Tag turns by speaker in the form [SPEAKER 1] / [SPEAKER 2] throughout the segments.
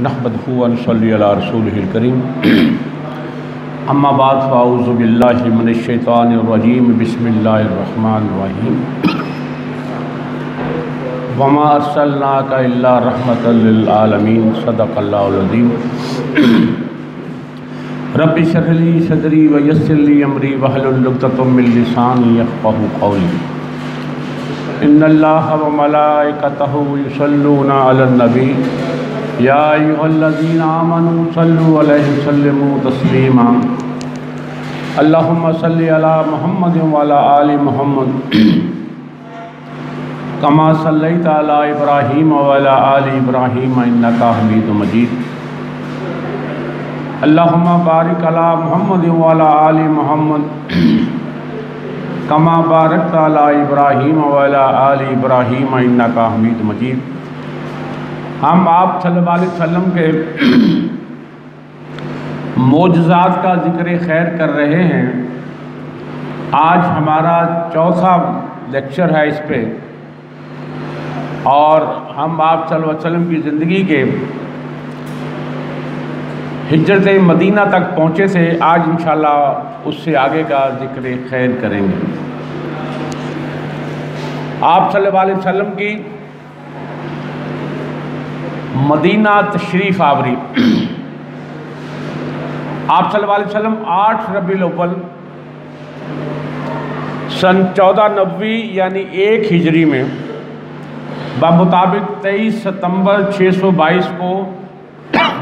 [SPEAKER 1] नहमदहु व नसल्ली अला रसूलिहिल करीम। अम्मा बाद फ़अऊज़ु बिल्लाहि मिनश शैतानिर रजीम। बिस्मिल्लाहिर रहमानिर रहीम। वमा अर्सलनाका इल्ला रहमतल लिल आलमीन। सदक़ल्लाहुल अज़ीम। रब्बि इश्रह ली सदरी व यस्सिर ली अमरी वहलुल उक़दतम मिन लिसानी यफ़क़हू क़ौली। इन्नल्लाहा व मलाइकतहु युसल्लूना अलन नबी या अय्युहल्लज़ीना आमनू सल्लु अलैहि व सल्लिमू तस्लीमा। अल्लाहुम्मा सल्लि अला मुहम्मद व अला आलि मुहम्मद कमा सल्लैता अला इब्राहीम व अला आलि इब्राहीम इन्नका हमीदुम मजीद। अल्लाहुम्मा बारिक अला मुहम्मद व अला आलि मुहम्मद कमा बारकता अला इब्राहीम व अला आलि इब्राहीम इन्नका हमीदुम मजीद। हम आप सल्लल्लाहु अलैहि वसल्लम के मोजज़ात का ज़िक्र खैर कर रहे हैं। आज हमारा चौथा लेक्चर है इस पे, और हम आप सल्लल्लाहु अलैहि वसल्लम की ज़िंदगी के हिजरत मदीना तक पहुँचे थे। आज इंशाअल्लाह उससे आगे का ज़िक्र खैर करेंगे। आप सल्लल्लाहु अलैहि वसल्लम की मदीना तशरीफ़ आवरी। आप सल्लल्लाहु अलैहि वसल्लम 8 रबीउल अव्वल सन 1490 यानी 1 हिजरी में बामुताबिक 23 सितंबर 622 को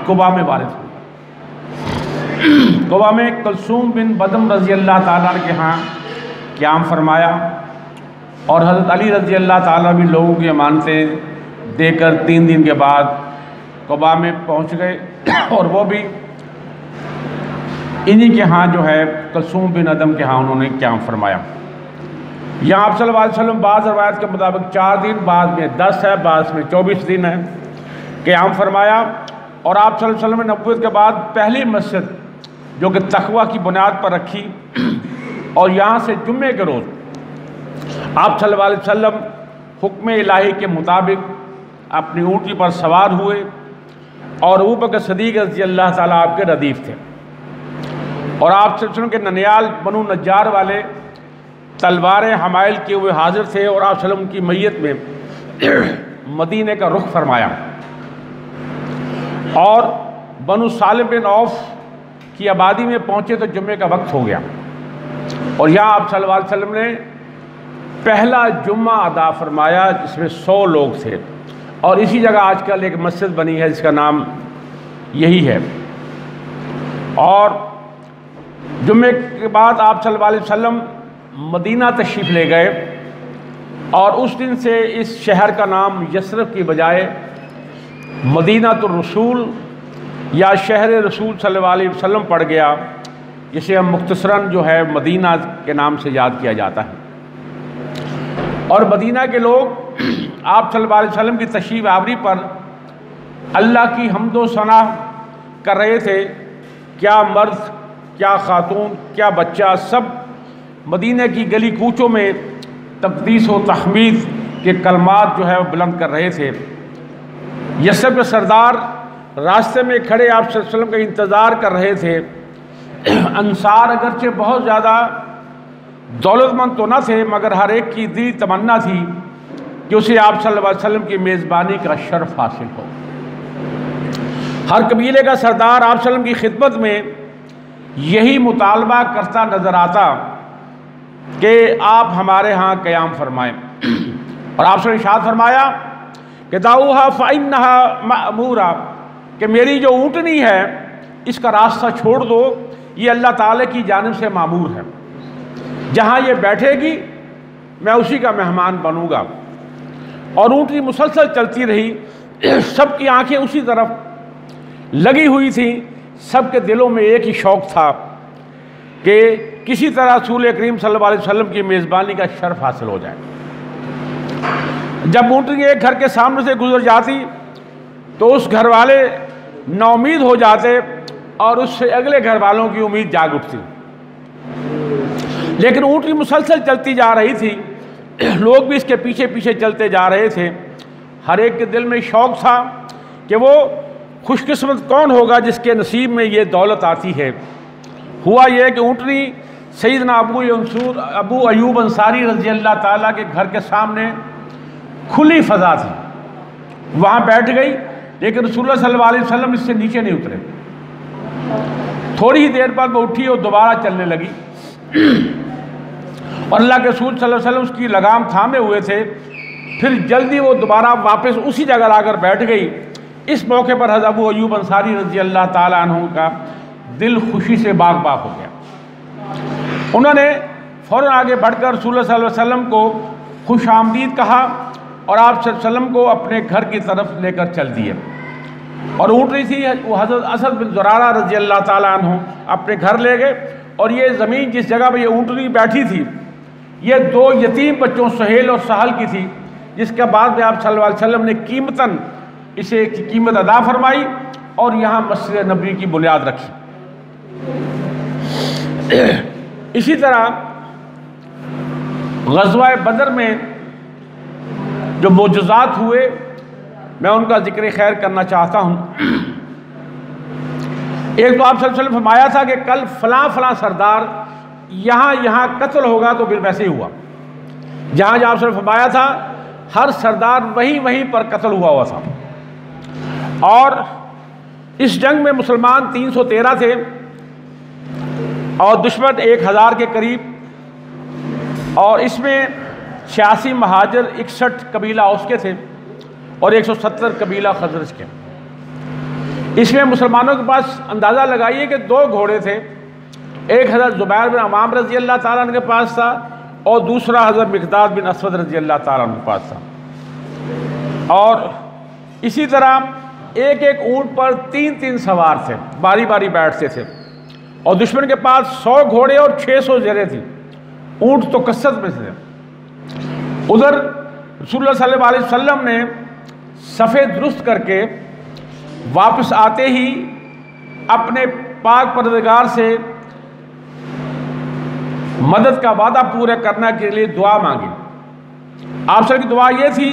[SPEAKER 1] कुबा में वारिद हुए। कुबा में कुलसूम बिन बदम रज़ी अल्लाह ताला के यहाँ क़याम फरमाया, और हज़रत अली रज़ी अल्लाह ताला भी लोगों की अमानतें देकर 3 दिन के बाद कुबा में पहुँच गए, और वो भी इन्हीं के यहाँ जो है कुलसूम बिन अदम के यहाँ उन्होंने क़याम फरमाया। यहाँ आप सल्लल्लाहु अलैहि वसल्लम बाज़ रवायत के मुताबिक 4 दिन, बाद में 10 है, बाद में 24 दिन है, क़याम फरमाया। और आप सल्लल्लाहु अलैहि वसल्लम ने नबूवत के बाद पहली मस्जिद जो कि तक़वा की बुनियाद पर रखी, और यहाँ से जुम्मे के रोज़ आप सल्लल्लाहु अलैहि वसल्लम हुक्म इलाही के मुताबिक अपनी ऊँटनी पर सवार हुए, और अबू बकर सिद्दीक़ रज़ी अल्लाह ताला आपके रदीफ़ थे। और आप सल्लल्लाहु अलैहि वसल्लम के ननियाल बनु नज्जार वाले तलवारें हमाइल किए हुए हाजिर थे, और आप सल्लल्लाहु अलैहि वसल्लम की मैयत में मदीने का रुख फरमाया। और बनु सालिम बिन औफ की आबादी में पहुँचे तो जुम्मे का वक्त हो गया, और यहाँ आप सल्लल्लाहु अलैहि वसल्लम ने पहला जुम्मा अदा फरमाया जिसमें 100 लोग थे। और इसी जगह आजकल एक मस्जिद बनी है जिसका नाम यही है। और जुम्मे के बाद आप सल्लल्लाहु अलैहि वसल्लम मदीना तशरीफ़ ले गए, और उस दिन से इस शहर का नाम यसरफ़ की बजाय मदीनातुर रसूल या शहर रसूल सल्लल्लाहु अलैहि वसल्लम पड़ गया, जिसे हम मुख्तसरन जो है मदीना के नाम से याद किया जाता है। और मदीना के लोग आप सल्लल्लाहु अलैहि वसल्लम की तशरीफ़ आवरी पर अल्लाह की हम्दो सना कर रहे थे। क्या मर्द, क्या खातून, क्या बच्चा, सब मदीने की गली कूचों में तक़दीस व तहमीद के कलमात जो है वो बुलंद कर रहे थे। यसरफ़ के सरदार रास्ते में खड़े आप सल्लल्लाहु अलैहि वसल्लम का इंतज़ार कर रहे थे। अंसार अगरचे बहुत ज़्यादा दौलतमंद तो न थे, मगर हर एक की दिली तमन्ना थी कि उसे आप सल्लल्लाहु अलैहि वसल्लम की मेज़बानी का शर्फ हासिल हो। हर कबीले का सरदार आप सल्लल्लाहु अलैहि वसल्लम की खिदमत में यही मुतालबा करता नज़र आता कि आप हमारे यहाँ क़याम फरमाएँ। और आप सल्लल्लाहु अलैहि वसल्लम ने इरशाद फरमाया कि दाऊहा फ़इन्नहा मअमूरा, कि मेरी जो ऊँटनी है इसका रास्ता छोड़ दो, ये अल्लाह ताला की जानिब से मामूर है। जहाँ ये बैठेगी मैं उसी का मेहमान बनूँगा। और ऊँटनी मुसलसल चलती रही, सबकी आंखें उसी तरफ लगी हुई थी। सबके दिलों में एक ही शौक़ था कि किसी तरह रसूल करीम सल्लल्लाहु अलैहि वसल्लम की मेज़बानी का शर्फ हासिल हो जाए। जब ऊँटनी एक घर के सामने से गुजर जाती तो उस घर वाले नाउमीद हो जाते, और उससे अगले घर वालों की उम्मीद जाग उठती। लेकिन ऊँटनी मुसलसल चलती जा रही थी, लोग भी इसके पीछे पीछे चलते जा रहे थे। हर एक के दिल में शौक़ था कि वो खुशकिस्मत कौन होगा जिसके नसीब में ये दौलत आती है। हुआ यह कि ऊँटनी सैयदना अबू अयूब अंसारी रज़ी अल्लाह ताला के घर के सामने खुली फ़ज़ा थी, वहाँ बैठ गई, लेकिन रसूलुल्लाह सल्लल्लाहु अलैहि वसल्लम इससे नीचे नहीं उतरे। थोड़ी ही देर बाद वो उठी और दोबारा चलने लगी और अल्लाह के रसूल सल्लल्लाहु अलैहि वसल्लम उसकी लगाम थामे हुए थे। फिर जल्दी वो दोबारा वापस उसी जगह आकर बैठ गई। इस मौके पर हज़रत अबू अयूब अंसारी रज़ी अल्लाह ताला अन्हु का दिल खुशी से बाग बाग हो गया। उन्होंने फ़ौरन आगे बढ़कर रसूलुल्लाह सल्लल्लाहु अलैहि वसल्लम को खुश आमदीद कहा और आप सल्लल्लाहु अलैहि वसल्लम को अपने घर की तरफ लेकर चल दिए। और ऊँट रही थी वो हज़रत असद बिन ज़ुरारा रज़ी अल्लाह ताला अन्हु अपने घर ले गए। और ये ज़मीन जिस जगह पर ये ऊँटनी बैठी थी, ये 2 यतीम बच्चों सुहेल और सहल की थी, जिसके बाद में आप सल्लल्लाहु अलैहि वसल्लम ने कीमतन इसे कीमत अदा फरमाई और यहाँ मस्जिद नबवी की बुनियाद रखी। इसी तरह ग़ज़वा बदर में जो मोजज़ात हुए, मैं उनका जिक्र खैर करना चाहता हूँ। एक तो आप सल्लल्लाहु अलैहि वसल्लम फरमाया था कि कल फ़लाँ फ़लाँ सरदार यहाँ कत्ल होगा, तो फिर वैसे ही हुआ। जहाँ आप सल्लल्लाहु अलैहि वसल्लम फरमाया था, हर सरदार वहीं पर कत्ल हुआ था। और इस जंग में मुसलमान 313 थे और दुश्मन 1000 के करीब। और इसमें 86 महाजर, 61 कबीला औस के थे और 170 कबीला खजरज के। इसमें मुसलमानों के पास अंदाज़ा लगाइए कि 2 घोड़े थे। एक हज़रत ज़ुबैर बिन अवाम रज़ी अल्लाह ताला अन्हु के पास था और दूसरा हज़रत मिक़दाद बिन असवद रज़ी अल्लाह ताला अन्हु के पास था। और इसी तरह एक एक ऊँट पर 3-3 सवार थे, बारी बारी बैठते थे। और दुश्मन के पास 100 घोड़े और 600 ज़रें थी। ऊँट तो कसरत में थे। उधर रसूलुल्लाह सल्लल्लाहु अलैहि वसल्लम ने सफ़े दुरुस्त करके वापस आते ही अपने पाक परवरदिगार से मदद का वादा पूरा करने के लिए दुआ मांगी। आप सर की दुआ ये थी,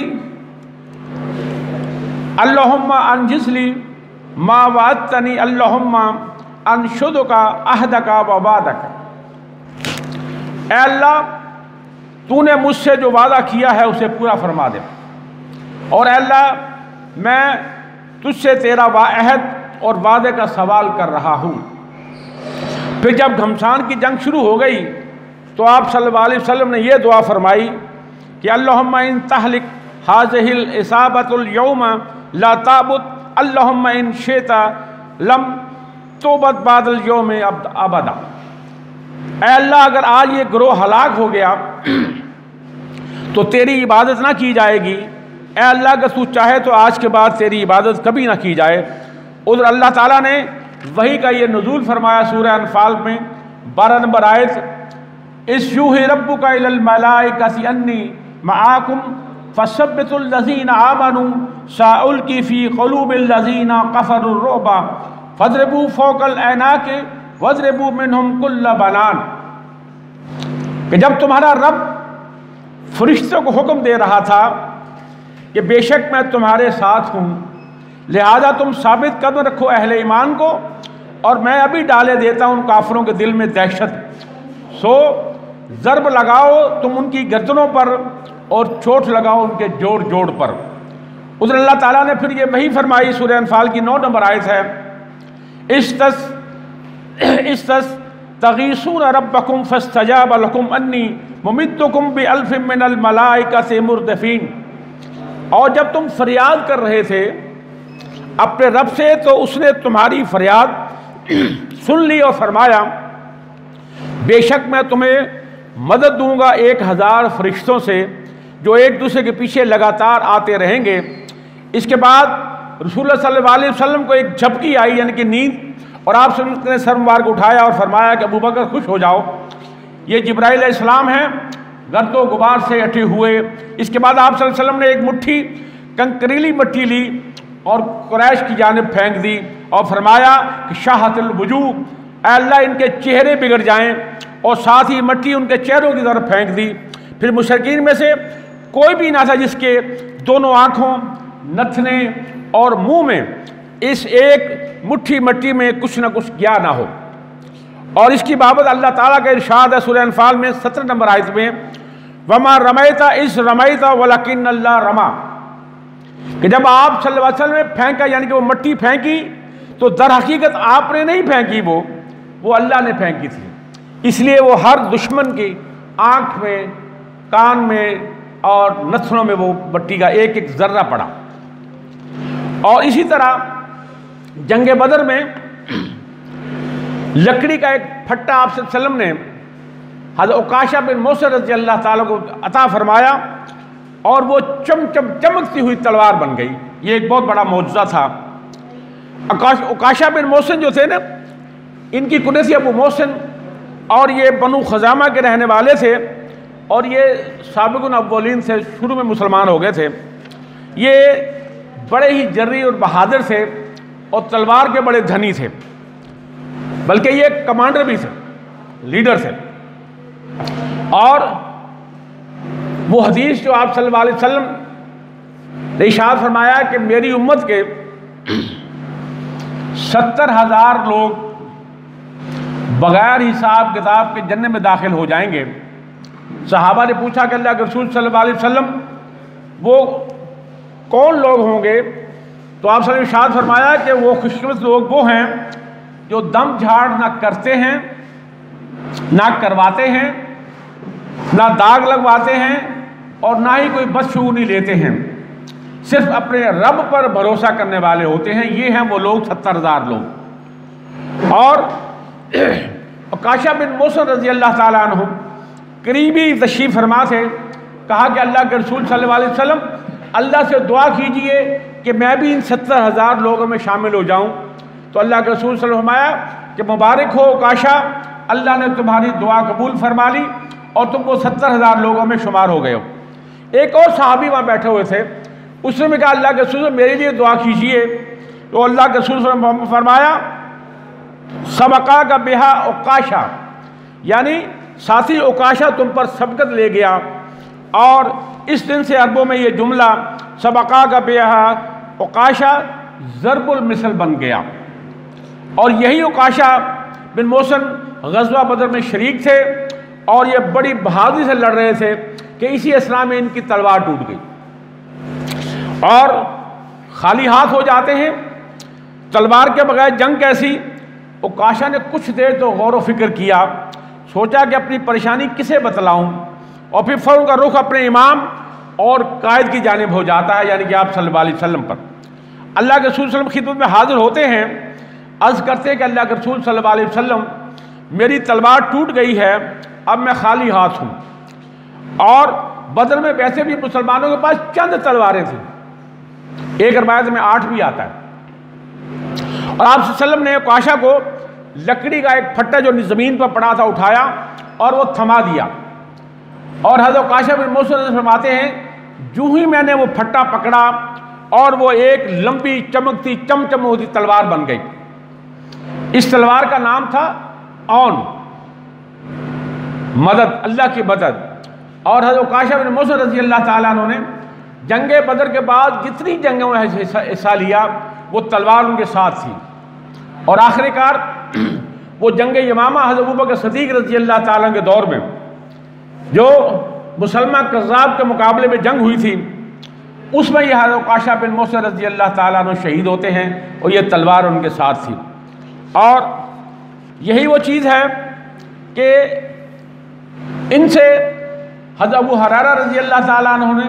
[SPEAKER 1] अल्लाहुम्मा अंजिज़ली मा वाअदतनी अल्लाहुम्मा अंशुदुका अहदका व वादका। ऐ अल्लाह, तूने मुझसे जो वादा किया है उसे पूरा फरमा दे। और अल्लाह, मैं तुझसे तेरा अहद और वादे का सवाल कर रहा हूँ। फिर जब घमसान की जंग शुरू हो गई तो आप सल्लल्लाहु अलैहि वसल्लम ने यह दुआ फरमाई कि अल्लाहुम्मा इन तहलिक हाज़िहिल इसाबतुल यौमा ला ताबुत अल्लाहुम्मा इन शेता लम तोबत बादल यौम अबदा। ऐ अल्लाह, अगर आज ये ग्रोह हलाक हो गया तो तेरी इबादत ना की जाएगी। ऐ अल्लाह, अगर तू चाहे तो आज के बाद तेरी इबादत कभी ना की जाए। उधर अल्लाह ताला ने वही का ये नुज़ूल फरमाया सूरह अनफाल में 12 नंबर आयत, इस यूही रब्बुका इलल मलाइकति अन्नी मआकुम फसब्बितुल लज़ीना आमनू साउल्की फ़ी क़ुलूबिल लज़ीना कफ़रुर रुअबा फज़रिबू फ़ौक़ल अनाक़ि वज़रिबू मिनहुम कुल्ल बनान। कि जब तुम्हारा रब फरिश्तों को हुक्म दे रहा था कि बेशक मैं तुम्हारे साथ हूँ, लिहाजा तुम साबित कदम रखो अहले ईमान को, और मैं अभी डाले देता हूँ उन काफिरों के दिल में दहशत। सो ज़र्ब लगाओ तुम उनकी गर्दनों पर और चोट लगाओ उनके जोड़ जोड़ पर। उधर अल्लाह ताला ने फिर ये वही फरमाई, सूरह अनफाल की 9 नंबर आयत है, इस्तस तगीसून रब्बकुम फस्तजाब लकुम अन्नी मुमिद्दुकुम बिअल्फिम मिनल मलाइकति मुर्दफीन। और जब तुम फरियाद कर रहे थे अपने रब से तो उसने तुम्हारी फरियाद सुन ली और फरमाया, बेशक मैं तुम्हें मदद दूंगा 1000 फरिश्तों से जो एक दूसरे के पीछे लगातार आते रहेंगे। इसके बाद रसूलुल्लाह सल्लल्लाहु अलैहि वसल्लम को एक झपकी आई, यानी कि नींद, और आप सल्लल्लाहु ने सर मुबारक उठाया और फरमाया कि अबू बकर खुश हो जाओ, ये जिब्राइल अलैहिस्सलाम हैं गर्दो गुबार से अटे हुए। इसके बाद आप सल्लल्लाहु अलैहि वसल्लम ने एक मुट्ठी कंकरीली मिट्टी ली और कुरैश की जानिब फेंक दी और फरमाया कि शाहतुल वजूह, अल्लाह इनके चेहरे बिगड़ जाएं, और साथ ही मिट्टी उनके चेहरों की तरफ फेंक दी। फिर मुशरिकीन में से कोई भी ना था जिसके दोनों आँखों, नथने और मुंह में इस एक मुट्ठी मट्टी में कुछ ना कुछ क्या ना हो। और इसकी बाबत अल्लाह ताला का इरशाद है सूरह अनफाल में 17 नंबर आयत में, वमा रमैता इस रमैता वलकिन अल्लाह रमा, कि जब आप सल्लल्लाहु अलैहि वसल्लम ने फेंका, यानी कि वो मट्टी फेंकी, तो दर हकीकत आपने नहीं फेंकी, वो अल्लाह ने फेंकी थी। इसलिए वो हर दुश्मन की आंख में, कान में और नथनों में वो मट्टी का एक एक जर्रा पड़ा। और इसी तरह जंग बदर में लकड़ी का एक फट्टा आप सल्लल्लाहु अलैहि वसल्लम ने हज़रत उकाशा बिन मौसर रज़ी अल्लाह ताला को अता फरमाया और वो चमकती हुई तलवार बन गई। ये एक बहुत बड़ा मौजज़ा था। उकाशा बिन मौसन जो थे ना, इनकी कुनैत अबू मौसन, और ये बनु खजामा के रहने वाले थे, और ये साबिकुन अव्वलीन से शुरू में मुसलमान हो गए थे। ये बड़े ही जर्री और बहादुर थे और तलवार के बड़े धनी थे, बल्कि ये कमांडर भी थे, लीडर थे। और वो हदीस जो आप सल्लल्लाहु अलैहि वसल्लम ने इरशाद फरमाया कि मेरी उम्मत के 70,000 लोग बगैर हिसाब किताब के जन्नत में दाखिल हो जाएंगे। सहाबा ने पूछा कि अल्लाह के रसूल सल्लल्लाहु अलैहि वसल्लम वो कौन लोग होंगे? तो आप सल्लल्लाहु अलैहि वसल्लम ने इरशाद फरमाया कि वो खुशकिस्मत लोग वो हैं जो दम झाड़ ना करते हैं, ना करवाते हैं, ना दाग लगवाते हैं और ना ही कोई बदशगुनी लेते हैं, सिर्फ अपने रब पर भरोसा करने वाले होते हैं। ये हैं वो लोग 70,000 लोग। और उकाशा बिन मौसन रज़ी अल्लाह ताला अन्हु करीबी तशरीफ़ फरमा थे। कहा कि अल्लाह के रसूल सल्लल्लाहु अलैहि वसल्लम अल्लाह से दुआ कीजिए कि मैं भी इन 70,000 लोगों में शामिल हो जाऊं। तो अल्लाह के रसूल सल्लल्लाहु अलैहि वसल्लम फरमाया कि मुबारक हो उकाशा, अल्लाह ने तुम्हारी दुआ कबूल फरमा ली और तुम वो 70,000 लोगों में शुमार हो गए हो। एक और सहाबी वहाँ बैठे हुए थे, उसने भी कहा अल्लाह के रसूल मेरे लिए दुआ कीजिए। तो अल्लाह के रसूल सल्लल्लाहु अलैहि वसल्लम फरमाया सबका का बेहा उकाशा, यानी साथी उकाशा तुम पर सबकत ले गया। और इस दिन से अरबों में ये जुमला सबका का बेहा उकाशा ज़रबुल मिसल बन गया। और यही उकाशा बिन मौसन ग़ज़वा बदर में शरीक थे और ये बड़ी बहादुरी से लड़ रहे थे कि इसी असना में इनकी तलवार टूट गई और खाली हाथ हो जाते हैं। तलवार के बगैर जंग कैसी? उकाशा ने कुछ देर तो गौर व फिक्र किया, सोचा कि अपनी परेशानी किसे बतलाऊं, और फिर फ़ौरन का रुख अपने इमाम और कायद की जानिब हो जाता है, यानी कि आप सल्लल्लाहु अलैहि वसल्लम पर। अल्लाह के रसूल सल्लल्लाहु अलैहि वसल्लम खिदमत में हाजिर होते हैं, अर्ज़ करते हैं कि अल्लाह के रसूल सल्लल्लाहु अलैहि वसल्लम मेरी तलवार टूट गई है, अब मैं खाली हाथ हूँ। और बदर में वैसे भी मुसलमानों के पास चंद तलवारें थी, एक रवायत में 8 भी आता है। और आप सल्लम ने उकाशा को लकड़ी का एक फट्टा जो ज़मीन पर पड़ा था उठाया और वो थमा दिया। और हज़रत उकाशा बिन मौसन फरमाते हैं जूं ही मैंने वो फट्टा पकड़ा और वो एक लंबी चमकती चमचम होती तलवार बन गई। इस तलवार का नाम था औन, मदद, अल्लाह की मदद। और हज़रत उकाशा बिन मौसन रज़ी अल्लाह ताला अन्हु ने जंगे बदर के बाद जितनी जंगों में हिस्सा लिया वो तलवार उनके साथ थी। और आखिरकार वो जंग यमामा हज़रत अबू बकर सिद्दीक़ रज़ी अल्लाह ताला के दौर में जो मुसलमान कज़्ज़ाब के मुकाबले में जंग हुई थी, उसमें यह हज़रत उकाशा बिन मौसन रज़ी अल्लाह ताला अन्हु शहीद होते हैं और ये तलवार उनके साथ थी। और यही वो चीज़ है कि इनसे हज़रत अबू हुरैरा रज़ी अल्लाह ताला अन्हु ने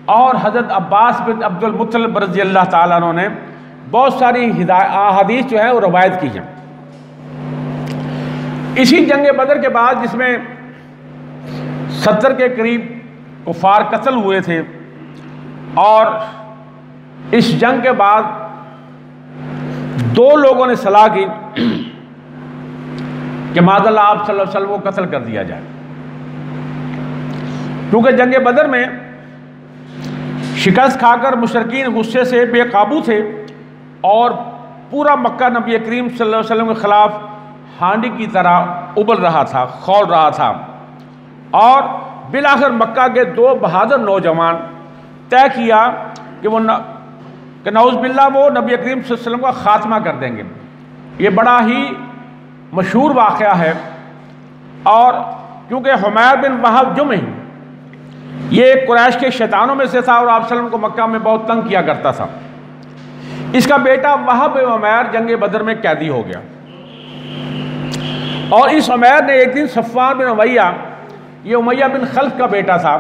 [SPEAKER 1] और हज़रत अब्बास बिन अब्दुल मुत्तलिब रज़ी अल्लाह ताला अन्हु ने बहुत सारी अहादीस जो है वो रवायत की हैं। इसी जंग बदर के बाद जिसमें 70 के करीब कुफार कत्ल हुए थे, और इस जंग के बाद 2 लोगों ने सलाह की कि माज़अल्लाह आप सल्लल्लाहु अलैहि वसल्लम को कत्ल कर दिया जाए, क्योंकि जंग बदर में शिकस्त खाकर मुशरिकीन गुस्से से बेकाबू थे और पूरा मक्का नबी करीम सल्लल्लाहु अलैहि वसल्लम के ख़िलाफ़ हांडी की तरह उबल रहा था, खौल रहा था। और बिलाखिर मक्का के 2 बहादुर नौजवान तय किया कि वो कि नऊज़ बिल्लाह वो नबी करीम सल्लल्लाहु अलैहि वसल्लम का ख़ात्मा कर देंगे। ये बड़ा ही मशहूर वाक़या है। और क्योंकि हुमैर बिन वहब जुमही ये कुरैश के शैतानों में से था और आप सल्लल्लाहु अलैहि वसल्लम को मक्का में बहुत तंग किया करता था। इसका बेटा वहब बिन उमैर जंग बदर में कैदी हो गया और इस उमैर ने एक दिन सफ़वान बिन उमैया, ये उमैया बिन खल्फ का बेटा था,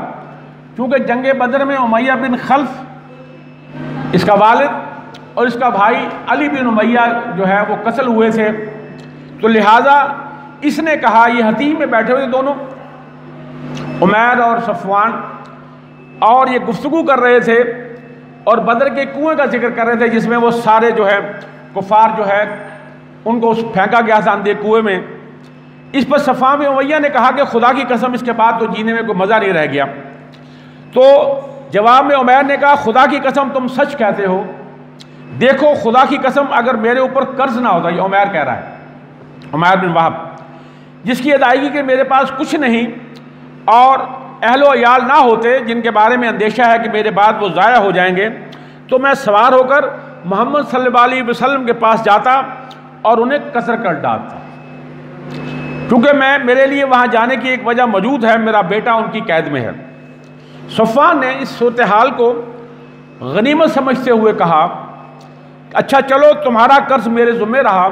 [SPEAKER 1] क्योंकि जंग बदर में उमैया बिन खल्फ इसका वालिद और इसका भाई अली बिन उमैया जो है वो कत्ल हुए थे, तो लिहाजा इसने कहा, ये हतीम में बैठे हुए दोनों उमैर और सफ़वान, और ये गुफ्तगू कर रहे थे और बदर के कुएं का जिक्र कर रहे थे जिसमें वो सारे जो है कुफार जो है उनको फेंका गया था अंधे कुएं में। इस पर सफ़वान बिन उमैया ने कहा कि खुदा की कसम इसके बाद तो जीने में कोई मज़ा नहीं रह गया। तो जवाब में उमैर ने कहा, खुदा की कसम तुम सच कहते हो, देखो खुदा की कसम अगर मेरे ऊपर कर्ज ना होता, ये उमैर कह रहा है, उमैर बिन वहब, जिसकी अदायगी के मेरे पास कुछ नहीं और अहलो अयाल ना होते जिनके बारे में अंदेशा है कि मेरे बाद वो ज़ाया हो जाएंगे, तो मैं सवार होकर मोहम्मद सल्लल्लाहु अलैहि वसल्लम के पास जाता और उन्हें कत्ल कर डालता। क्योंकि मेरे लिए वहाँ जाने की एक वजह मौजूद है, मेरा बेटा उनकी कैद में है। सफ़वान ने इस सूरत हाल को गनीमत समझते हुए कहा, अच्छा चलो तुम्हारा कर्ज मेरे ज़िम्मे रहा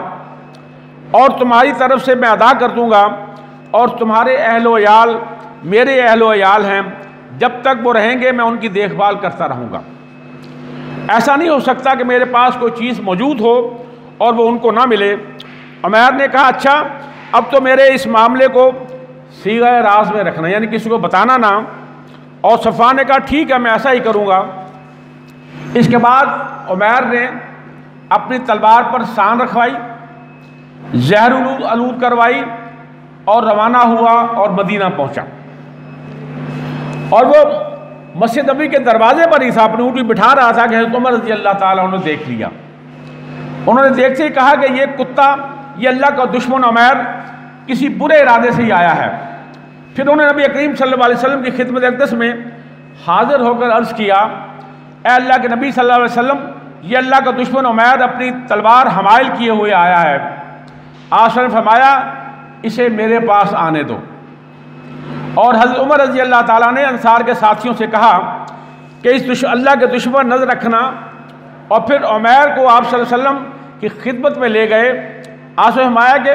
[SPEAKER 1] और तुम्हारी तरफ से मैं अदा कर दूँगा और तुम्हारे अहलो अयाल मेरे अहलो अयाल हैं, जब तक वो रहेंगे मैं उनकी देखभाल करता रहूँगा। ऐसा नहीं हो सकता कि मेरे पास कोई चीज़ मौजूद हो और वो उनको ना मिले। उमैर ने कहा, अच्छा अब तो मेरे इस मामले को सीगा राज में रखना, यानी किसी को बताना ना। और सफ़वान ने कहा, ठीक है मैं ऐसा ही करूँगा। इसके बाद उमैर ने अपनी तलवार पर सान रखवाई, जहर आलूद करवाई और रवाना हुआ और मदीना पहुँचा। और वो मस्जिद नबी के दरवाजे पर ही था, अपनी ऊँट बिठा रहा था कि हज़रत उमर रज़ी अल्लाह ताला उन्होंने देख लिया। उन्होंने देखते ही कहा कि ये कुत्ता, ये अल्लाह का दुश्मन उमैर किसी बुरे इरादे से ही आया है। फिर उन्होंने नबी करीम सल्लल्लाहु अलैहि वसल्लम की खिदमत अक़दस में हाजिर होकर अर्ज़ किया, ए अल्लाह के नबी सल्लल्लाहु अलैहि वसल्लम, ये अल्लाह का दुश्मन उमैर अपनी तलवार हमाइल किए हुए आया है। आक़ा ने फरमाया, इसे मेरे पास आने दो। और हज़रत उमर रज़ी अल्लाह ताला ने अंसार के साथियों से कहा कि इस अल्लाह के दुश्मन नज़र रखना। और फिर उमैर को आप सल्लल्लाहु अलैहि वसल्लम की खिदमत में ले गए। आक़ा ने फरमाया कि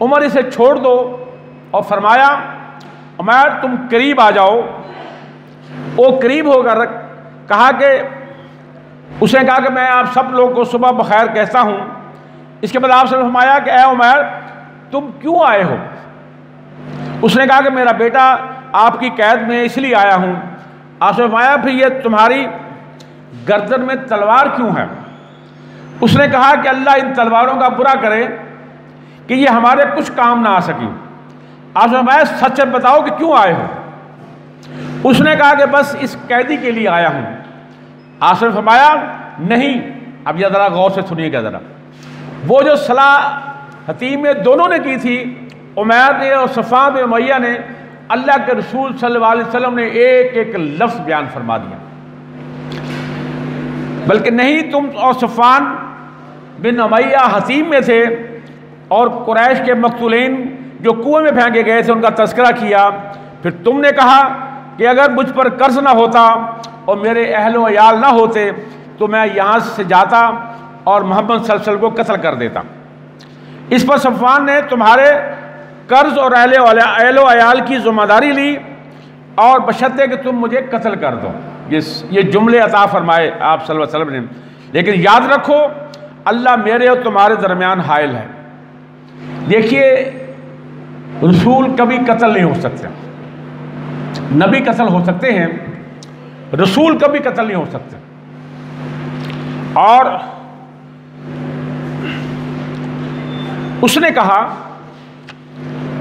[SPEAKER 1] उमर इसे छोड़ दो और फरमाया, उमैर तुम करीब आ जाओ। वो करीब होकर कहा कि उसने कहा कि मैं आप सब लोगों को सुबह बखैर कहता हूँ। इसके बाद आपसे फरमाया कि ए उमैर तुम क्यों आए हो? उसने कहा कि मेरा बेटा आपकी कैद में इसलिए आया हूँ। आपसे फरमाया, फिर ये तुम्हारी गर्दन में तलवार क्यों है? उसने कहा कि अल्लाह इन तलवारों का बुरा करे कि ये हमारे कुछ काम ना आ सकी। आपसे फरमाया, सच बताओ कि क्यों आए हो? उसने कहा कि बस इस कैदी के लिए आया हूँ। आपसे फरमाया, नहीं, अब यह ज़रा गौर से सुनिएगा ज़रा। वो जो सलाह हतीम में दोनों ने की थी, उमैर ने और सफ़वान बिन उमैया ने, अल्लाह के रसूल सल्लल्लाहु अलैहि वसल्लम ने एक एक लफ्ज़ बयान फरमा दिया। बल्कि नहीं, तुम और सफ़वान बिन उमैया हतीम में थे और कुरैश के मक़तूलीन जो कुएं में फेंके गए थे उनका तज़किरा किया। फिर तुमने कहा कि अगर मुझ पर कर्ज ना होता और मेरे अहलो अयाल ना होते तो मैं यहाँ से जाता और मोहम्मद सल्लल्लाहु अलैहि वसल्लम को कत्ल कर देता। इस पर सफ़वान ने तुम्हारे कर्ज और अहलो अयाल की ज़िम्मेदारी ली और बशर्ते कि तुम मुझे कत्ल कर दो। ये जुमले अता फरमाए आप सल्लल्लाहु अलैहि वसल्लम ने। लेकिन याद रखो, अल्लाह मेरे और तुम्हारे दरमियान हाइल है। देखिए, रसूल कभी कत्ल नहीं हो सकते। नबी कत्ल हो सकते हैं, रसूल कभी कत्ल नहीं हो सकते। और उसने कहा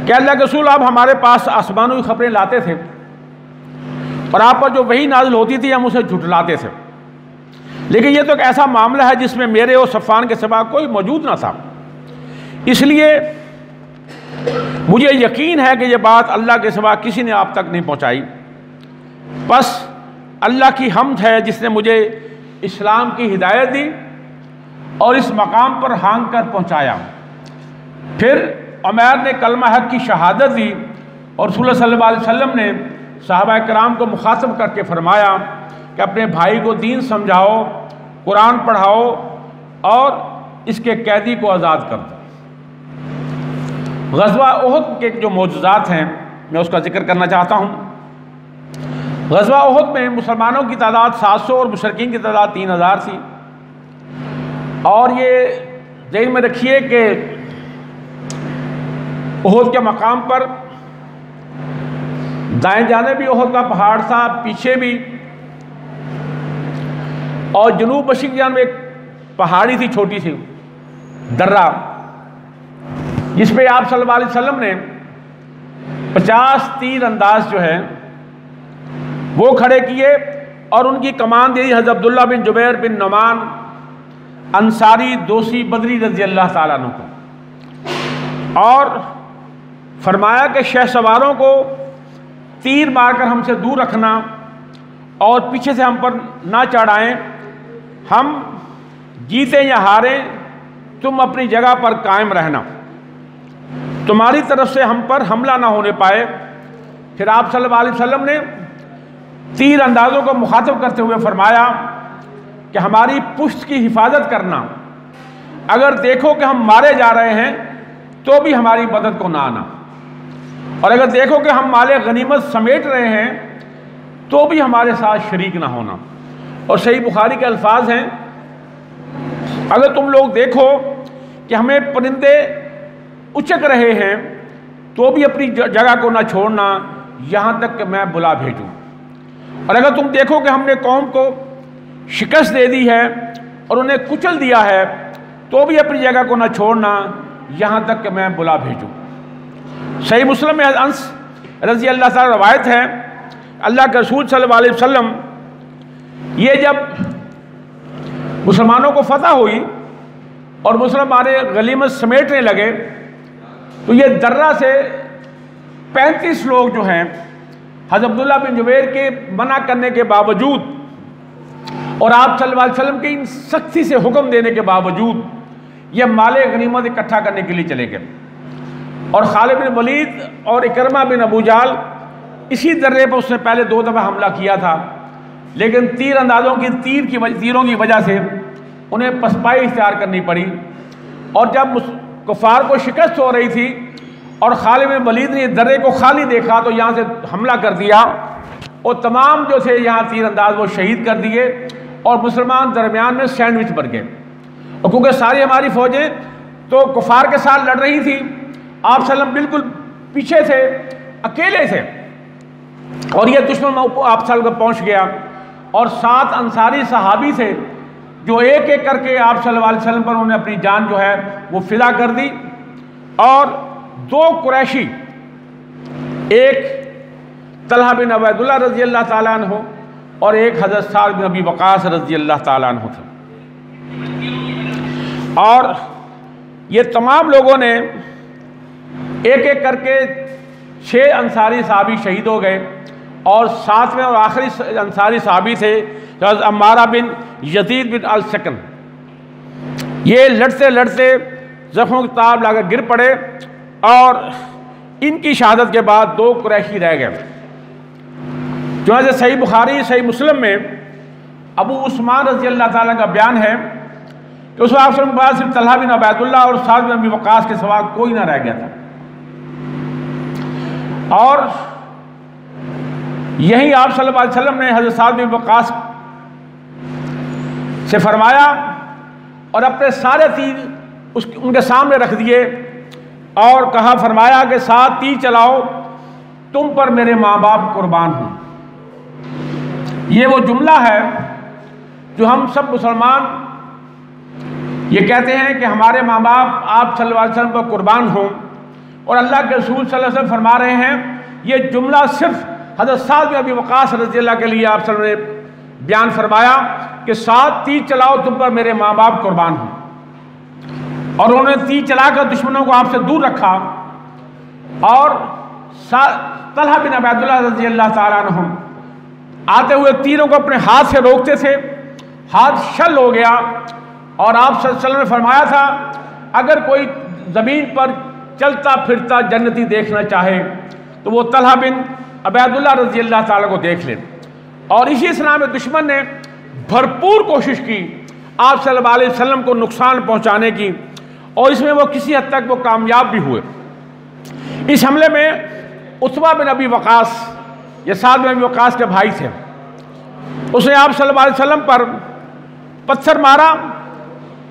[SPEAKER 1] कि अल्लाह के रसूल, आप हमारे पास आसमानों की खबरें लाते थे और आप पर जो वही नाजिल होती थी हम उसे झुठलाते थे। लेकिन यह तो एक ऐसा मामला है जिसमें मेरे और सफ़वान के सिवा कोई मौजूद ना था। इसलिए मुझे यकीन है कि यह बात अल्लाह के सिवा किसी ने आप तक नहीं पहुंचाई। बस अल्लाह की हम्द है जिसने मुझे इस्लाम की हिदायत दी और इस मकाम पर हांग कर पहुँचाया। फिर उमैर ने कलमा हक की शहादत दी और रसूल सल्लल्लाहु अलैहि वसल्लम ने सहाबा कराम को मुखातब करके फरमाया कि अपने भाई को दीन समझाओ, कुरान पढ़ाओ और इसके कैदी को आज़ाद कर दो। ग़ज़वा उहद के जो मौजूज़ात हैं मैं उसका जिक्र करना चाहता हूँ। ग़ज़वा उहद में मुसलमानों की तादाद 700 और मुशरिकीन की तादाद 3000 थी। और ये ज़हन में रखिए कि उहद के मकाम पर दाएं जाने भी उहद का पहाड़ था, पीछे भी, और जनूब मशरिक़ जान में एक पहाड़ी थी छोटी सी दर्रा, जिस पे आप सल्लल्लाहु अलैहि वसल्लम ने 50 तीर अंदाज जो है वो खड़े किए और उनकी कमान दी हज़रत अब्दुल्ला बिन जुबैर बिन नुमान अंसारी दोसी बदरी रज़ी अल्लाह ताला अन्हु को, और फरमाया कि शहसवारों को तीर मारकर हमसे दूर रखना और पीछे से हम पर ना चढ़ाएं, हम जीते या हारें तुम अपनी जगह पर कायम रहना, तुम्हारी तरफ से हम पर हमला ना होने पाए। फिर आप सल्लल्लाहु अलैहि वसल्लम ने तीर अंदाजों को मुखातब करते हुए फरमाया कि हमारी पुश्त की हिफाजत करना, अगर देखो कि हम मारे जा रहे हैं तो भी हमारी मदद को ना आना, और अगर देखो कि हम माले गनीमत समेट रहे हैं तो भी हमारे साथ शरीक ना होना। और सही बुखारी के अल्फाज हैं, अगर तुम लोग देखो कि हमें परिंदे उचक रहे हैं तो भी अपनी जगह को ना छोड़ना यहाँ तक कि मैं बुला भेजूं, और अगर तुम देखो कि हमने कौम को शिकस्त दे दी है और उन्हें कुचल दिया है तो भी अपनी जगह को ना छोड़ना यहाँ तक कि मैं बुला भेजूं। सही मुस्लिम में अंस रज़ी अल्लाह ताला रवायत है, अल्लाह के रसूल सल्लल्लाहु अलैहि वसल्लम ये जब मुसलमानों को फतह हुई और मुसलमान गनीमत समेटने लगे तो ये दर्रा से 35 लोग जो हैं हज़रत अब्दुल्ला बिन जुबैर के मना करने के बावजूद और आप सल्लल्लाहु अलैहि वसल्लम के इन सख्ती से हुक्म देने के बावजूद ये माले गनीमत इकट्ठा करने के लिए चले गए। और खालिद बिन वलीद और इकरमा बिन अबू जाल इसी दर्रे पर उसने पहले 2 दफ़ा हमला किया था, लेकिन तीर अंदाजों की तीरों की वजह से उन्हें पसपाई इख्तियार करनी पड़ी। और जब कुफार को शिकस्त हो रही थी और खालिद बिन वलीद ने दर्रे को खाली देखा तो यहाँ से हमला कर दिया और तमाम जो थे यहाँ तीर अंदाज वो शहीद कर दिए और मुसलमान दरमियान में सैंडविच बन गए। और क्योंकि सारी हमारी फ़ौजें तो कुफार के साथ लड़ रही थी, आप सल्लम बिल्कुल पीछे थे, अकेले थे, और ये दुश्मन आप सल्लम पहुँच गया। और 7 अंसारी सहाबी थे जो एक एक करके आप सल्लल्लाहु अलैहि वसल्लम पर उन्होंने अपनी जान जो है वो फिदा कर दी, और 2 कुरैशी, एक तलहा बिन उबैदुल्लाह रज़ी अल्लाह ताला अन्हु और एक हज़रत साद बिन अबी वक़ास रज़ी अल्लाह ताला अन्हु थे। और ये तमाम लोगों ने एक एक करके 6 अंसारी सहाबी शहीद हो गए, और 7वें और आखिरी अंसारी सहाबी थे अम्मारा बिन यजीद बिन अल सकन। ये लड़ते लड़ते ज़ख्मों की ताब लाकर गिर पड़े और इनकी शहादत के बाद 2 कुरैशी रह गए। चुनांचे सही बुखारी सही मुस्लिम में अबू उस्मान रज़ी अल्लाह ताला का बयान है कि उस वक्त के बाद सिर्फ तलहा बिन उबैदुल्लाह और साद बिन अबी वक़ास के सिवा कोई ना रह गया था। और यही आप सल्लल्लाहु अलैहि वसल्लम ने हज़रत साद बिन वक़ास से फरमाया और अपने सारे तीर उनके सामने रख दिए और कहा, फरमाया कि 7 तीर चलाओ, तुम पर मेरे माँ बाप कुर्बान हों। ये वो जुमला है जो हम सब मुसलमान ये कहते हैं कि हमारे माँ बाप आप सल्लल्लाहु अलैहि वसल्लम पर कुर्बान हों, और अल्लाह के रसूल सल्लल्लाहु अलैहि वसल्लम फरमा रहे हैं ये जुमला सिर्फ हज़रत साद बिन अबी वक़ास रज़ी अल्लाह के लिए आप सल्लल्लाहु अलैहि वसल्लम ने बयान फरमाया कि 7 तीर चलाओ, तुम पर मेरे माँ बाप कुर्बान हों। और उन्होंने तीर चलाकर दुश्मनों को आपसे दूर रखा, और तलहा बिन उबैदुल्लाह रज़ी अल्लाह ताला अन्हु आते हुए तीरों को अपने हाथ से रोकते थे हाथ शल हो गया। और आप सल्लल्लाहु अलैहि वसल्लम ने फरमाया था, अगर कोई ज़मीन पर चलता फिरता जन्नती देखना चाहे तो वो तलहा बिन उबैदुल्लाह रज़ी अल्लाह ताला को देख ले। और इसी इस्लाम में दुश्मन ने भरपूर कोशिश की आप सल्लल्लाहु अलैहि वसल्लम को नुकसान पहुंचाने की, और इसमें वो किसी हद तक वो कामयाब भी हुए। इस हमले में उत्बा बिन अबी वक़ास, ये साद बिन अबी वक़ास के भाई थे, उसने आप सल्लल्लाहु अलैहि वसल्लम पर पत्थर मारा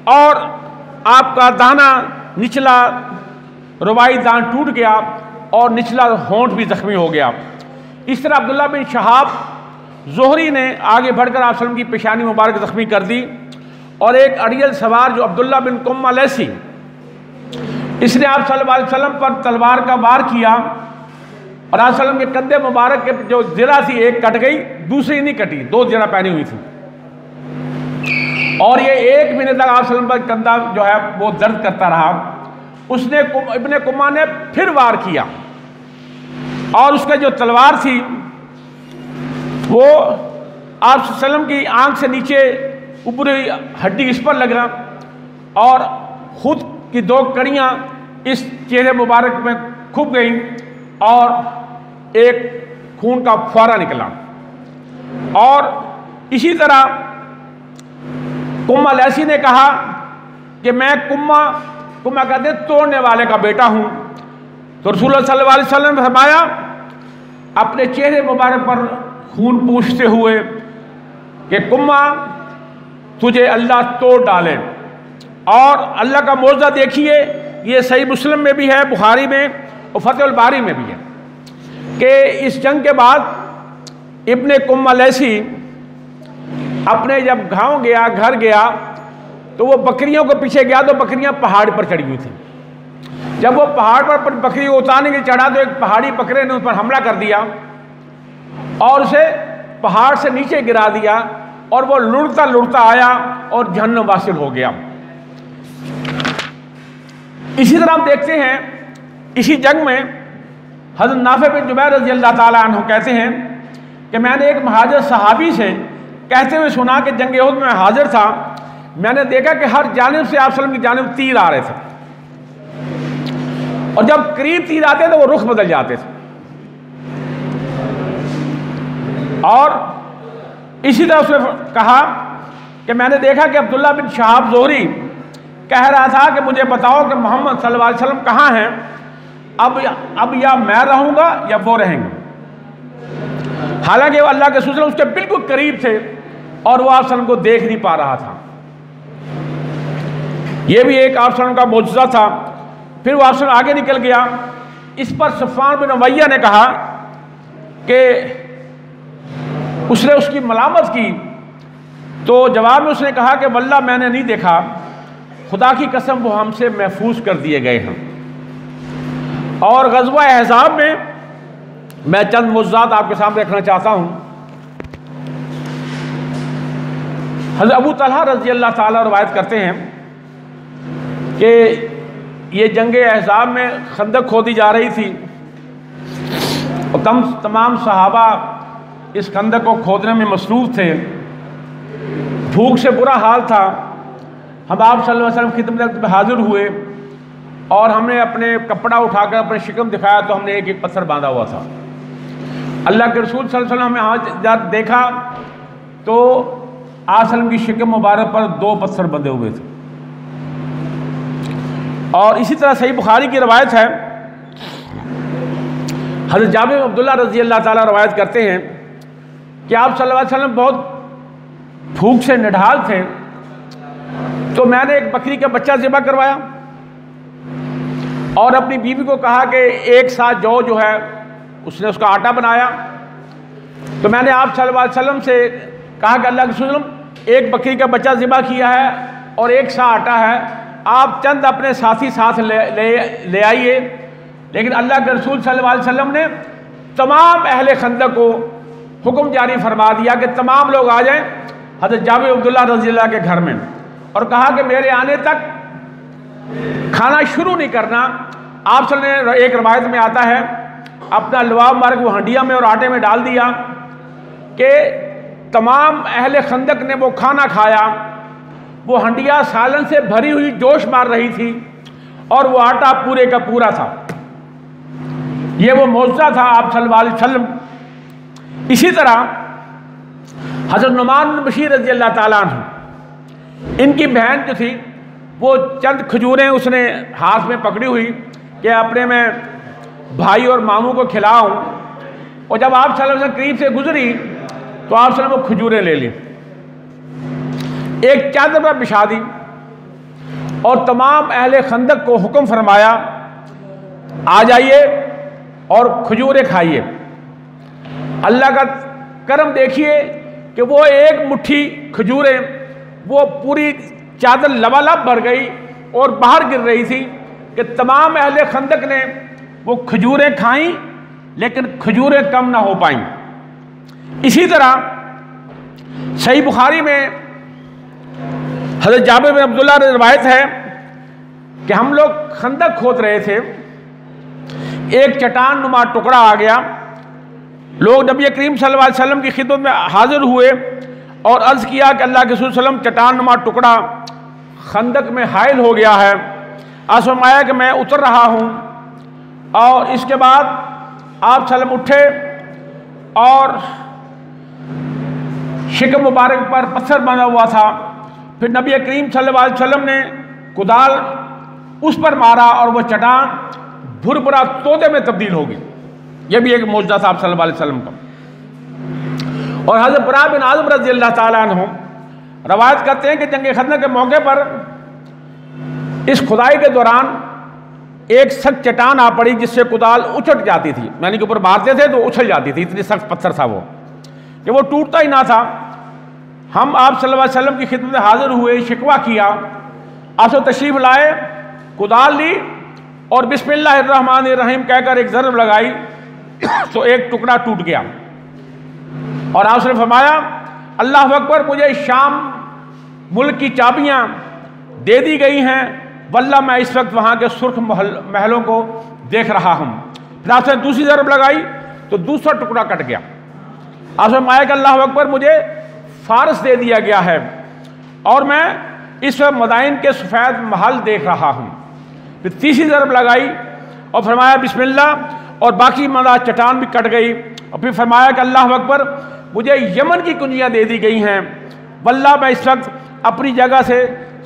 [SPEAKER 1] और आपका दाना निचला रुबाई दान टूट गया और निचला होंठ भी जख्मी हो गया। इस तरह अब्दुल्ला बिन शहाब ज़ोहरी ने आगे बढ़कर आप सल्लम की पेशानी मुबारक जख्मी कर दी। और एक अड़ियल सवार जो अब्दुल्ला बिन कुम्मा लैसी, इसने आप सल्लल्लाहु अलैहि वसल्लम पर तलवार का वार किया और आप सल्लम के कंधे मुबारक के जो ज़रा थी एक कट गई, दूसरी नहीं कटी, दो ज़रा पहनी हुई थी। और ये 1 महीने तक आप सल्लम पर कंधा जो है वो दर्द करता रहा। उसने इब्ने कुम्मा ने फिर वार किया और उसका जो तलवार थी वो आप सल्लम की आंख से नीचे ऊपरी हड्डी इस पर लगा और खुद की 2 कड़ियाँ इस चेहरे मुबारक में खुप गई और एक खून का फुहारा निकला। और इसी तरह कुम्मा लैसी ने कहा कि मैं कुम्मा कहते हैं तोड़ने वाले का बेटा हूं। तो रसूलुल्लाह सल्लल्लाहु अलैहि वसल्लम ने फरमाया, अपने चेहरे मुबारक पर खून पूछते हुए कि कुम्मा तुझे अल्लाह तोड़ डाले। और अल्लाह का मौजज़ा देखिए, ये सही मुस्लिम में भी है, बुखारी में और फतहुल बारी में भी है कि इस जंग के बाद इब्ने कुम्मा लैसी अपने जब गांव गया, घर गया, तो वो बकरियों के पीछे गया तो बकरियां पहाड़ पर चढ़ी हुई थी। जब वो पहाड़ पर बकरी को उतारने के लिए चढ़ा तो एक पहाड़ी बकरे ने उस पर हमला कर दिया और उसे पहाड़ से नीचे गिरा दिया और वो लुढ़ता लुढ़ता आया और जहन्नम वासिल हो गया। इसी तरह हम देखते हैं इसी जंग में हज़रत नाफ़े बिन जुबैर रज़ी अल्लाह ताला अन्हु कहते हैं कि मैंने एक महाजिर सहाबी से कहते हुए सुना कि जंग उहद में हाजिर था, मैंने देखा कि हर जानिब से आप सल्लम की जानिब तीर आ रहे थे और जब करीब तीर आते तो वो रुख बदल जाते थे। और इसी तरह उसने कहा कि मैंने देखा कि अब्दुल्ला बिन शहाब ज़ोहरी कह रहा था कि मुझे बताओ कि मोहम्मद सल्लल्लाहु अलैहि वसल्लम कहाँ हैं, अब या मैं रहूँगा या वो रहेंगे। हालांकि वो अल्लाह के रसूल उसके बिल्कुल करीब थे और वो आप सल्लम को देख नहीं पा रहा था। ये भी एक आप सल्लम का मौजज़ा था। फिर वो आप सल्लम आगे निकल गया। इस पर सफ़वान बिन उमय्या ने कहा कि उसने उसकी मलामत की, तो जवाब में उसने कहा कि वल्लाह मैंने नहीं देखा, खुदा की कसम वो हमसे महफूज कर दिए गए हैं। और ग़ज़वा अहज़ाब में मैं चंद मुज़्ज़ात आपके सामने रखना चाहता हूँ। हज़रत अबू तलहा रज़ी अल्लाह ताला रवायत करते हैं कि ये जंग अहज़ाब में खंदक खोदी जा रही थी और तमाम सहाबा इस खंदक को खोदने में मसरूफ़ थे। भूख से बुरा हाल था। हम आप सल्लल्लाहु अलैहि वसल्लम खिदमत में हाजिर हुए और हमने अपने कपड़ा उठाकर अपने शिकम दिखाया तो हमने एक एक पत्थर बांधा हुआ था। अल्लाह के रसूल सल्लल्लाहु अलैहि वसल्लम ने जब देखा तो आप सल्लम की शिकम मुबारक पर 2 पत्थर बंधे हुए थे। और इसी तरह सही बुखारी की रवायत है, हज़रत जाबिर बिन अब्दुल्लाह रज़ी अल्लाह ताला रवायत करते हैं कि आप सल्लल्लाहु अलैहि वसल्लम बहुत भूख से निढाल थे, तो मैंने एक बकरी का बच्चा ज़िबा करवाया और अपनी बीवी को कहा कि एक साथ जौ जो है उसने उसका आटा बनाया। तो मैंने आप सल्लल्लाहु अलैहि वसल्लम से कहा कि अल्लाह के रसूल एक बकरी का बच्चा ज़िबा किया है और एक सा आटा है, आप चंद अपने साथी साथ ले आइए। लेकिन अल्लाह के रसूल सल्लल्लाहु अलैहि वसल्लम ने तमाम अहले खंदक को हुक्म जारी फरमा दिया कि तमाम लोग आ जाएं हज़रत जाबिर अब्दुल्लाह रज़ी अल्लाह के घर में, और कहा कि मेरे आने तक खाना शुरू नहीं करना। आप सल्लल्लाहु अलैहि वसल्लम ने एक रवायत में आता है अपना लुआ मुबारक वो हंडिया में और आटे में डाल दिया कि तमाम अहले खंदक ने वो खाना खाया। वो हंडिया सालन से भरी हुई जोश मार रही थी और वो आटा पूरे का पूरा था। ये वो मौजज़ा था आप सल्लल्लाहु अलैहि वसल्लम। इसी तरह हज़रत नुमान बिन बशीर रज़ी अल्लाह ताला अन्हु, इनकी बहन जो थी वो चंद खजूरें उसने हाथ में पकड़ी हुई कि अपने में भाई और मामू को खिलाऊं। और जब आप सल्लल्लाहु अलैहि वसल्लम करीब से गुजरी तो आप सल्लल्लाहु अलैहि वसल्लम वो खजूरें ले ली, एक चादर पर बिछा दी और तमाम अहले खंदक को हुक्म फरमाया, आ जाइए और खजूरें खाइए। अल्लाह का करम देखिए कि वो एक मुट्ठी खजूरें वो पूरी चादर लबालब भर गई और बाहर गिर रही थी कि तमाम अहले खंदक ने वो खजूरें खाईं, लेकिन खजूरें कम ना हो पाईं। इसी तरह सही बुखारी में हज़रत जाबिर बिन अब्दुल्लाह की रिवायत है कि हम लोग खंदक खोद रहे थे, एक चट्टान नुमा टुकड़ा आ गया। लोग नबी करीम सल्लल्लाहु अलैहि वसल्लम की खिदमत में हाजिर हुए और अर्ज़ किया कि अल्लाह के रसूल सल्लल्लाहु अलैहि वसल्लम चट्टान नुमा टुकड़ा खंदक में हाइल हो गया है। आज फरमाया कि मैं उतर रहा हूँ। और इसके बाद आप सल्लम उठे और शिकम मुबारक पर पत्थर बना हुआ था। फिर नबी करीम सल्लल्लाहु अलैहि वसल्लम ने कुदाल उस पर मारा और वह चट्टान भुरभुरा तोते में तब्दील हो गई। यह भी एक मौजज़ा था आप सल्लल्लाहु अलैहि वसल्लम का। और हज़रत बरा बिन आज़िब रज़ी अल्लाह ताला अन्हु रवायत करते हैं कि जंग खंदक के मौके पर इस खुदाई के दौरान एक सख्त चट्टान आ पड़ी जिससे कुदाल उछट जाती थी, यानी कि ऊपर मारते थे तो उछल जाती थी, इतनी सख्त पत्थर था वो कि वो टूटता ही ना था। हम आप सल्लल्लाहु अलैहि वसल्लम की खिदमत में हाजिर हुए, शिकवा किया, आप तशरीफ़ लाए, कुदाल ली और बिस्मिल्लाहिर्रहमानिर्रहीम कहकर एक ज़रब लगाई तो एक टुकड़ा टूट गया। और आपने फरमाया, अल्लाह अकबर, मुझे शाम मुल्क की चाबियाँ दे दी गई हैं, वल्लाह मैं इस वक्त वहाँ के सुर्ख महलों को देख रहा हूँ। फिर आपने दूसरी ज़रब लगाई तो दूसरा टुकड़ा कट गया। आपने फरमाया कि अल्लाह अकबर, मुझे फारस दे दिया गया है और मैं इस वक्त मदाइन के सफ़ेद महल देख रहा हूँ। फिर तीसरी ज़रब लगाई और फरमाया बिस्मिल्लाह, और बाकी मदा चट्टान भी कट गई। और फिर फरमाया कि अल्लाह अकबर, मुझे यमन की कुंजियाँ दे दी गई हैं, वल्लाह मैं इस वक्त अपनी जगह से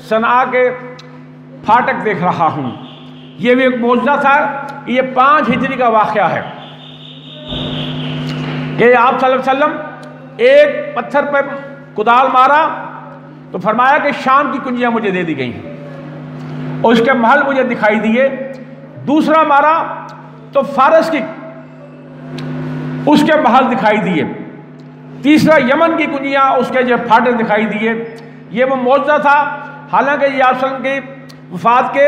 [SPEAKER 1] सना के फाटक देख रहा हूँ। ये भी एक मौजज़ा था। ये 5 हिजरी का वाक़या है कि आप सल्लल्लाहु अलैहि वसल्लम एक पत्थर पर कुदाल मारा तो फरमाया कि शाम की कुंजियाँ मुझे दे दी गई हैं और उसके महल मुझे दिखाई दिए। दूसरा मारा तो फारस की उसके महल दिखाई दिए। तीसरा यमन की कुंजियाँ उसके जो फाटक दिखाई दिए। ये वो मौजज़ा था। हालांकि ये आप सल्लल्लाहु अलैहि वसल्लम की वफ़ात के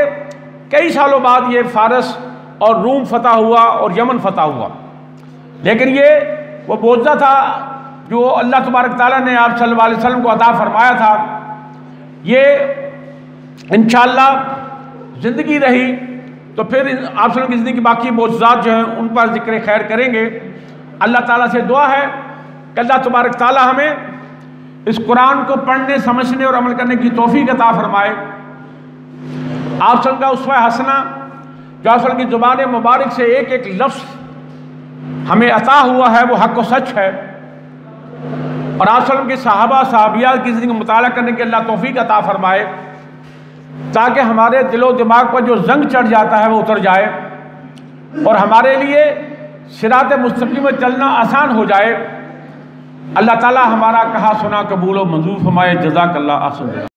[SPEAKER 1] कई सालों बाद ये फारस और रूम फतह हुआ और यमन फतह हुआ, लेकिन ये वो मौजज़ा था जो अल्लाह तबारक ताला ने आप सल्लल्लाहु अलैहि वसल्लम को अता फरमाया था। ये इंशाअल्लाह ज़िंदगी रही तो फिर आप सल्लल्लाहु अलैहि वसल्लम की ज़िंदगी बाकी मौजज़ात जो हैं उन पर ज़िक्र खैर करेंगे। अल्लाह ताला से दुआ है कि अल्लाह तबारक ताला हमें इस कुरान को पढ़ने, समझने और अमल करने की तौफीक अता फरमाए। आप सब का उसवा हसना जो आप सब की ज़ुबान मुबारक से एक एक लफ्ज़ हमें अता हुआ है वो हक़ व सच है। और आप सब के सहाबा सहाबियात की ज़िंदगी मुताला करने की अल्लाह तौफीक अता फरमाए ताकि हमारे दिलो दिमाग पर जो जंग चढ़ जाता है वो उतर जाए और हमारे लिए सिरात मुस्तकीम में चलना आसान हो जाए। अल्लाह ताला हमारा कहा सुना कबूल व मंजूर फरमाए। जज़ाकल्लाह।